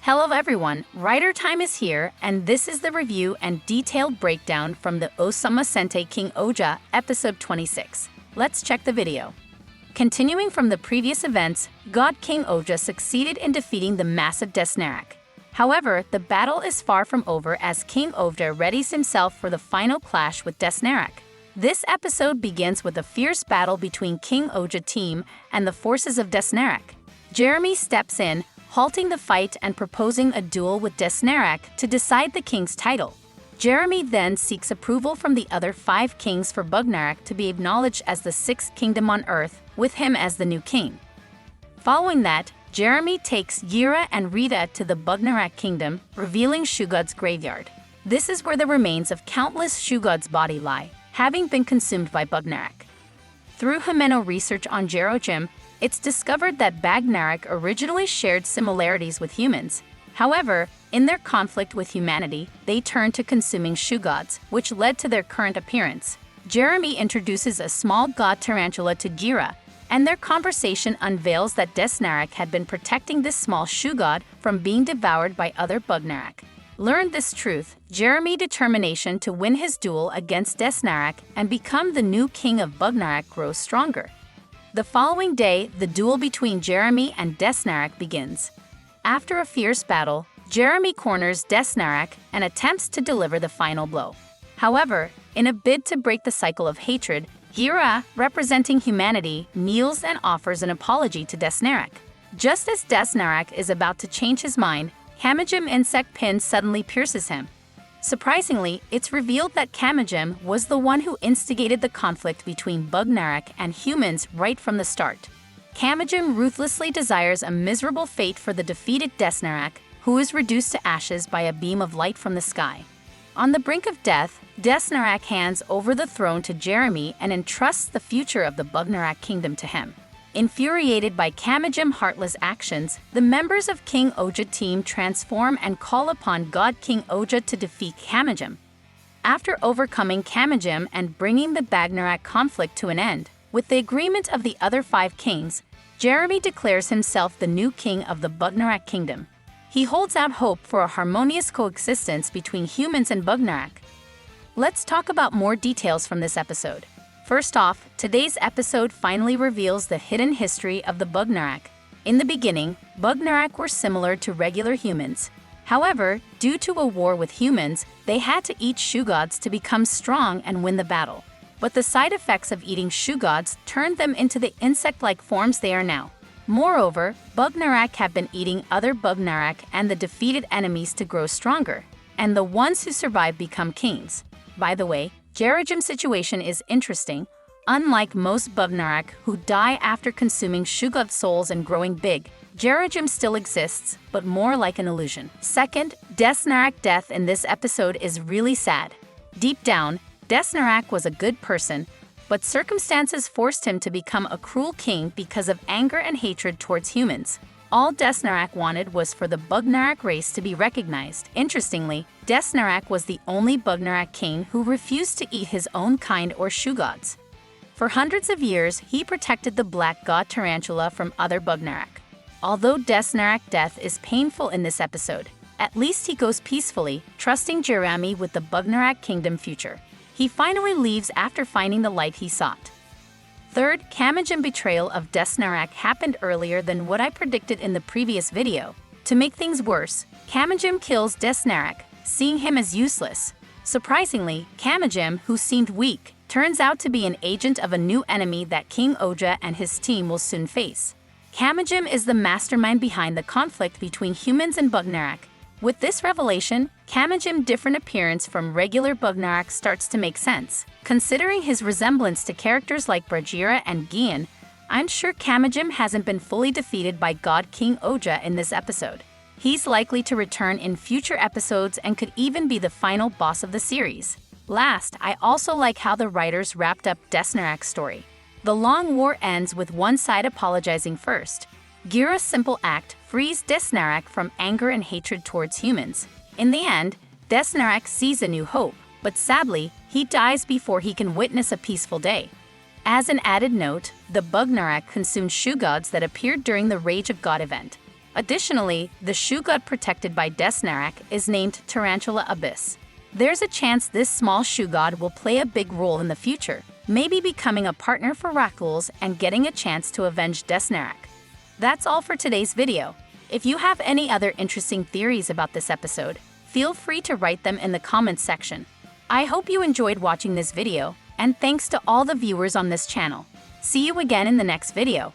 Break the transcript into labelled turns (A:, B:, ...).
A: Hello everyone, Writer Time is here, and this is the review and detailed breakdown from the Ohsama Sentai King-Ohger, Episode 26. Let's check the video. Continuing from the previous events, God King-Ohger succeeded in defeating the massive Desnarak. However, the battle is far from over as King-Ohger readies himself for the final clash with Desnarak. This episode begins with a fierce battle between King-Ohger team and the forces of Desnarak. Jeremy steps in, halting the fight and proposing a duel with Desnarak to decide the king's title. Jeremy then seeks approval from the other 5 kings for Bugnarks to be acknowledged as the 6th kingdom on Earth, with him as the new king. Following that, Jeremy takes Gira and Rita to the Bugnarks kingdom, revealing Shugod's graveyard. This is where the remains of countless Shugod's body lie, having been consumed by Bugnarks. Through Himeno research on Jerojim, it's discovered that Bugnarks originally shared similarities with humans. However, in their conflict with humanity, they turned to consuming Shugods, which led to their current appearance. Jeremy introduces a small god tarantula to Gira, and their conversation unveils that Desnarak had been protecting this small Shugod from being devoured by other Bugnarks. Learned this truth, Jeremy's determination to win his duel against Desnarak and become the new king of Bugnarks grows stronger. The following day, the duel between Jeremy and Desnarak begins. After a fierce battle, Jeremy corners Desnarak and attempts to deliver the final blow. However, in a bid to break the cycle of hatred, Gira, representing humanity, kneels and offers an apology to Desnarak. Just as Desnarak is about to change his mind, Kamijim insect pin suddenly pierces him. Surprisingly, it's revealed that Kamijim was the one who instigated the conflict between Bugnarks and humans right from the start. Kamijim ruthlessly desires a miserable fate for the defeated Desnarak, who is reduced to ashes by a beam of light from the sky. On the brink of death, Desnarak hands over the throne to Jeremy and entrusts the future of the Bugnarks kingdom to him. Infuriated by Kamijim's heartless actions, the members of King-Ohger team transform and call upon God King-Ohger to defeat Kamijim. After overcoming Kamijim and bringing the Bugnarks conflict to an end, with the agreement of the other 5 kings, Jeremy declares himself the new king of the Bugnarks kingdom. He holds out hope for a harmonious coexistence between humans and Bugnarks. Let's talk about more details from this episode. First off, today's episode finally reveals the hidden history of the Bugnarks. In the beginning, Bugnarks were similar to regular humans. However, due to a war with humans, they had to eat Shugods to become strong and win the battle. But the side effects of eating Shugods turned them into the insect-like forms they are now. Moreover, Bugnarks have been eating other Bugnarks and the defeated enemies to grow stronger, and the ones who survive become kings. By the way, Jerojim's situation is interesting. Unlike most Bugnarks who die after consuming Shugod souls and growing big, Jerojim still exists, but more like an illusion. Second, Desnarak's death in this episode is really sad. Deep down, Desnarak was a good person, but circumstances forced him to become a cruel king because of anger and hatred towards humans. All Desnarak wanted was for the Bugnarks race to be recognized. Interestingly, Desnarak was the only Bugnarks king who refused to eat his own kind or Shugods. For hundreds of years, he protected the black god tarantula from other Bugnarks. Although Desnarak's death is painful in this episode, at least he goes peacefully, trusting Jeremy with the Bugnarks kingdom future. He finally leaves after finding the light he sought. Third, Kamijim's betrayal of Desnarak happened earlier than what I predicted in the previous video. To make things worse, Kamijim kills Desnarak, seeing him as useless. Surprisingly, Kamijim, who seemed weak, turns out to be an agent of a new enemy that King-Ohger and his team will soon face. Kamijim is the mastermind behind the conflict between humans and Bugnarks. With this revelation, Kamijim's different appearance from regular Bugnarks starts to make sense. Considering his resemblance to characters like Bajira and Gian, I'm sure Kamijim hasn't been fully defeated by God King-Ohger in this episode. He's likely to return in future episodes and could even be the final boss of the series. Last, I also like how the writers wrapped up Desnarak's story. The long war ends with one side apologizing first. Gira's simple act frees Desnarak from anger and hatred towards humans. In the end, Desnarak sees a new hope, but sadly, he dies before he can witness a peaceful day. As an added note, the Bugnarks consumed Shugods that appeared during the Rage of God event. Additionally, the shoe god protected by Desnarak is named Tarantula Abyss. There's a chance this small shoe god will play a big role in the future, maybe becoming a partner for Rakuls and getting a chance to avenge Desnarak. That's all for today's video. If you have any other interesting theories about this episode, feel free to write them in the comments section. I hope you enjoyed watching this video, and thanks to all the viewers on this channel. See you again in the next video.